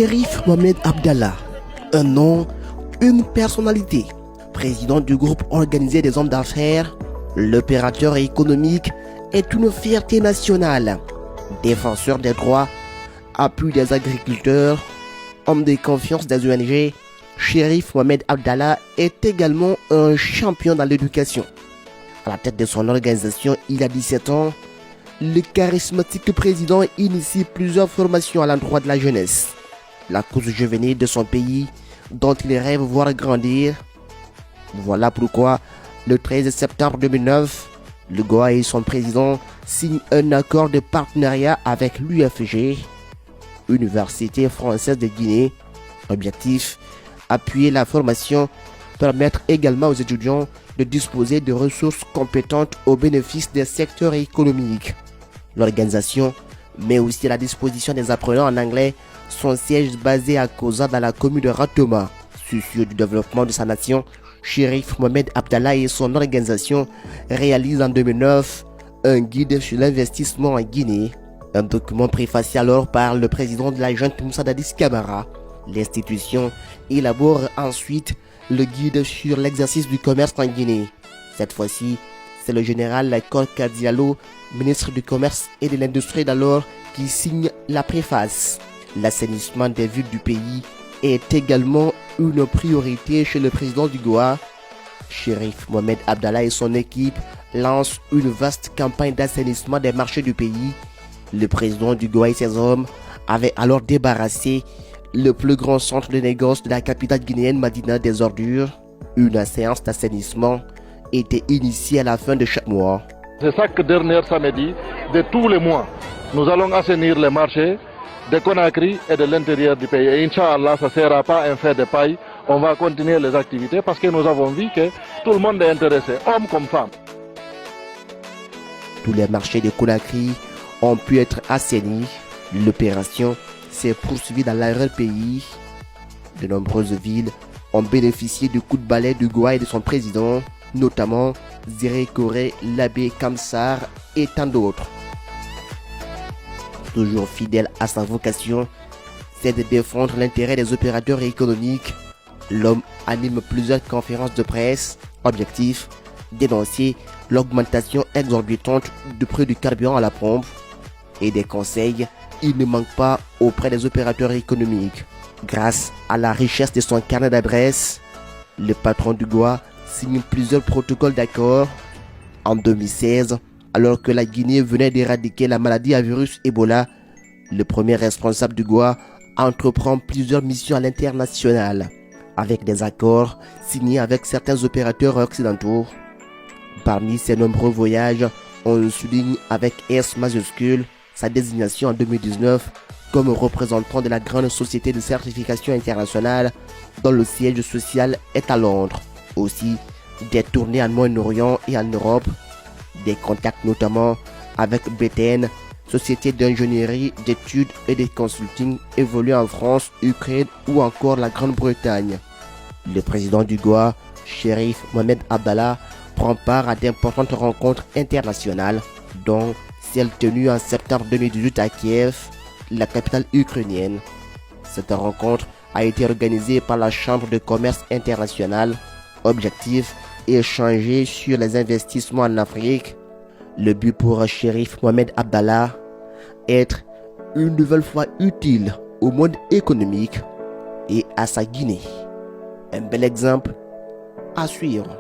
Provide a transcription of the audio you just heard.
Chérif Mohamed Abdallah, un nom, une personnalité. Président du groupe organisé des hommes d'affaires, l'opérateur économique est une fierté nationale. Défenseur des droits, appui des agriculteurs, homme de confiance des ONG, Chérif Mohamed Abdallah est également un champion dans l'éducation. À la tête de son organisation, il a 17 ans. Le charismatique président initie plusieurs formations à l'endroit de la jeunesse. La cause juvénile de son pays, dont il rêve voir grandir. Voilà pourquoi, le 13 septembre 2009, le Goa et son président signent un accord de partenariat avec l'UFG, Université française de Guinée. Objectif, appuyer la formation, permettre également aux étudiants de disposer de ressources compétentes au bénéfice des secteurs économiques. L'organisation met aussi à la disposition des apprenants en anglais son siège basé à Koza dans la commune de Ratoma. Soucieux du développement de sa nation, Chérif Mohamed Abdallah et son organisation réalisent en 2009 un guide sur l'investissement en Guinée. Un document préfacé alors par le président de la junte Moussa Dadis Camara. L'institution élabore ensuite le guide sur l'exercice du commerce en Guinée. Cette fois-ci, c'est le général Korka Diallo, ministre du Commerce et de l'Industrie d'alors, qui signe la préface. L'assainissement des villes du pays est également une priorité chez le président du Goa. Chérif Mohamed Abdallah et son équipe lancent une vaste campagne d'assainissement des marchés du pays. Le président du Goa et ses hommes avaient alors débarrassé le plus grand centre de négoce de la capitale guinéenne Madina des ordures. Une séance d'assainissement était initiée à la fin de chaque mois. C'est chaque dernier samedi de tous les mois, nous allons assainir les marchés de Conakry et de l'intérieur du pays. Et Inch'Allah, ça ne sera pas un fait de paille. On va continuer les activités parce que nous avons vu que tout le monde est intéressé, hommes comme femmes. Tous les marchés de Conakry ont pu être assainis. L'opération s'est poursuivie dans l'arrière-pays. De nombreuses villes ont bénéficié du coup de balai du Goa et de son président, notamment Zéré Koré, l'abbé Kamsar et tant d'autres. Toujours fidèle à sa vocation, c'est de défendre l'intérêt des opérateurs économiques. L'homme anime plusieurs conférences de presse. Objectif, dénoncer l'augmentation exorbitante du prix du carburant à la pompe. Et des conseils, il ne manque pas auprès des opérateurs économiques. Grâce à la richesse de son carnet d'adresses, le patron du Goa signe plusieurs protocoles d'accord. En 2016, alors que la Guinée venait d'éradiquer la maladie à virus Ebola, le premier responsable du Goa entreprend plusieurs missions à l'international, avec des accords signés avec certains opérateurs occidentaux. Parmi ces nombreux voyages, on souligne avec S majuscule sa désignation en 2019 comme représentant de la grande société de certification internationale dont le siège social est à Londres. Aussi, des tournées en Moyen-Orient et en Europe, des contacts notamment avec BTN, société d'ingénierie, d'études et de consulting évoluée en France, Ukraine ou encore la Grande-Bretagne. Le président du Goa, Chérif Mohamed Abdallah, prend part à d'importantes rencontres internationales, dont celle tenue en septembre 2018 à Kiev, la capitale ukrainienne. Cette rencontre a été organisée par la Chambre de commerce internationale. Objectif, échanger sur les investissements en Afrique. Le but pour Chérif Mohamed Abdallah, être une nouvelle fois utile au monde économique et à sa Guinée. Un bel exemple à suivre.